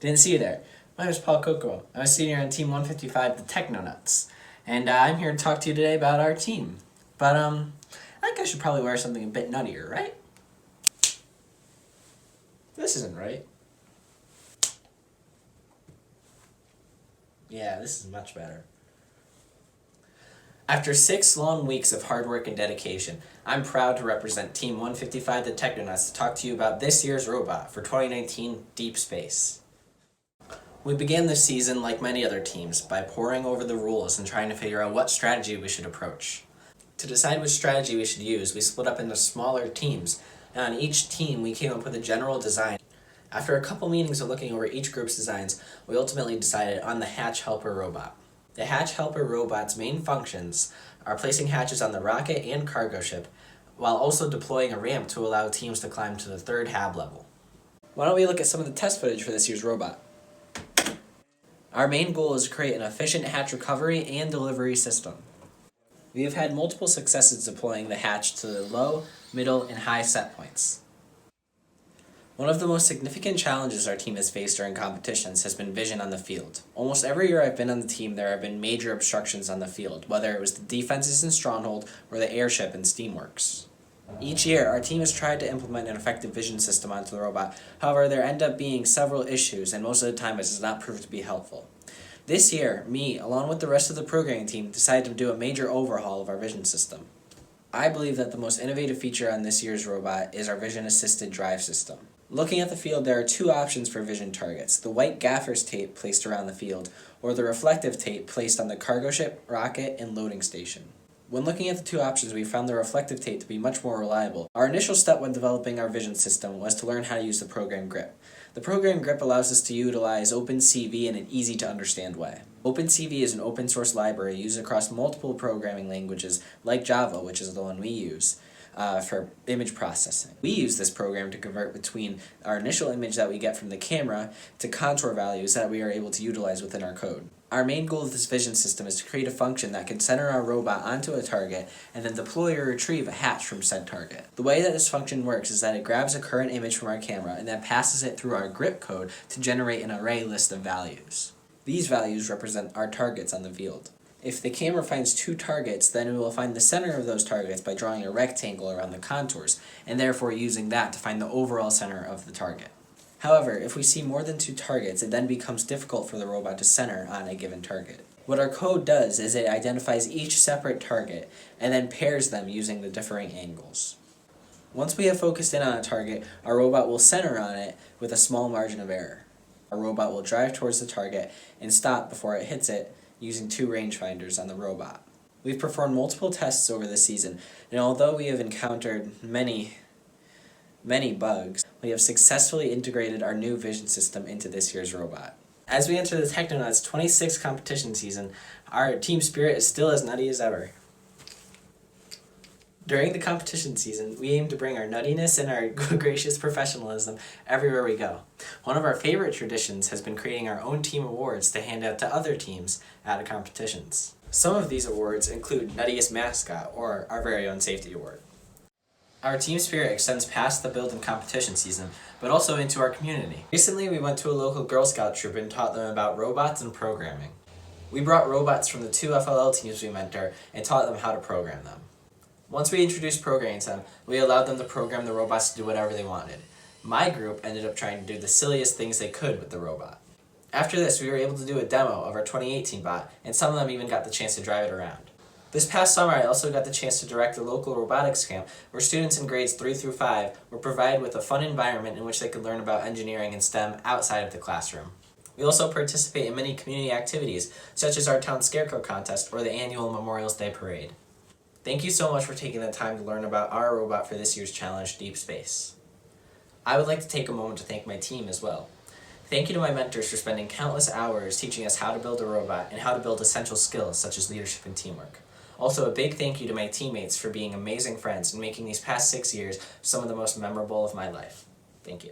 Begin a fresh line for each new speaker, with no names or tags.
Didn't see you there. My name is Paul Coco. I'm a senior on Team 155, the Technonuts. And I'm here to talk to you today about our team. But, I think I should probably wear something a bit nuttier, right? This isn't right. Yeah, this is much better. After 6 long weeks of hard work and dedication, I'm proud to represent Team 155 the Technonuts to talk to you about this year's robot for 2019 Deep Space. We began this season like many other teams by poring over the rules and trying to figure out what strategy we should approach. To decide which strategy we should use, we split up into smaller teams, and on each team we came up with a general design. After a couple meetings of looking over each group's designs, we ultimately decided on the Hatch Helper robot. The Hatch Helper robot's main functions are placing hatches on the rocket and cargo ship, while also deploying a ramp to allow teams to climb to the 3rd hab level. Why don't we look at some of the test footage for this year's robot? Our main goal is to create an efficient hatch recovery and delivery system. We have had multiple successes deploying the hatch to the low, middle, and high set points. One of the most significant challenges our team has faced during competitions has been vision on the field. Almost every year I've been on the team, there have been major obstructions on the field, whether it was the defenses in Stronghold or the airship in Steamworks. Each year, our team has tried to implement an effective vision system onto the robot. However, there end up being several issues, and most of the time it does not prove to be helpful. This year, me, along with the rest of the programming team, decided to do a major overhaul of our vision system. I believe that the most innovative feature on this year's robot is our vision-assisted drive system. Looking at the field, there are 2 options for vision targets: the white gaffer's tape placed around the field, or the reflective tape placed on the cargo ship, rocket, and loading station. When looking at the 2 options, we found the reflective tape to be much more reliable. Our initial step when developing our vision system was to learn how to use the program grip. The program grip allows us to utilize OpenCV in an easy-to-understand way. OpenCV is an open-source library used across multiple programming languages like Java, which is the one we use, for image processing. We use this program to convert between our initial image that we get from the camera to contour values that we are able to utilize within our code. Our main goal of this vision system is to create a function that can center our robot onto a target and then deploy or retrieve a hatch from said target. The way that this function works is that it grabs a current image from our camera and then passes it through our grip code to generate an array list of values. These values represent our targets on the field. If the camera finds 2 targets, then it will find the center of those targets by drawing a rectangle around the contours, and therefore using that to find the overall center of the target. However, if we see more than 2 targets, it then becomes difficult for the robot to center on a given target. What our code does is it identifies each separate target and then pairs them using the differing angles. Once we have focused in on a target, our robot will center on it with a small margin of error. Our robot will drive towards the target and stop before it hits it using 2 rangefinders on the robot. We've performed multiple tests over the season, and although we have encountered many bugs, we have successfully integrated our new vision system into this year's robot. As we enter the Technonauts 26th competition season, our team spirit is still as nutty as ever. During the competition season, we aim to bring our nuttiness and our gracious professionalism everywhere we go. One of our favorite traditions has been creating our own team awards to hand out to other teams at the competitions. Some of these awards include Nuttiest Mascot, or our very own Safety Award. Our team spirit extends past the build and competition season, but also into our community. Recently, we went to a local Girl Scout troop and taught them about robots and programming. We brought robots from the 2 FLL teams we mentor and taught them how to program them. Once we introduced programming to them, we allowed them to program the robots to do whatever they wanted. My group ended up trying to do the silliest things they could with the robot. After this, we were able to do a demo of our 2018 bot, and some of them even got the chance to drive it around. This past summer, I also got the chance to direct a local robotics camp where students in grades 3 through 5 were provided with a fun environment in which they could learn about engineering and STEM outside of the classroom. We also participate in many community activities, such as our town scarecrow contest or the annual Memorials Day Parade. Thank you so much for taking the time to learn about our robot for this year's challenge, Deep Space. I would like to take a moment to thank my team as well. Thank you to my mentors for spending countless hours teaching us how to build a robot and how to build essential skills such as leadership and teamwork. Also, a big thank you to my teammates for being amazing friends and making these past 6 years some of the most memorable of my life. Thank you.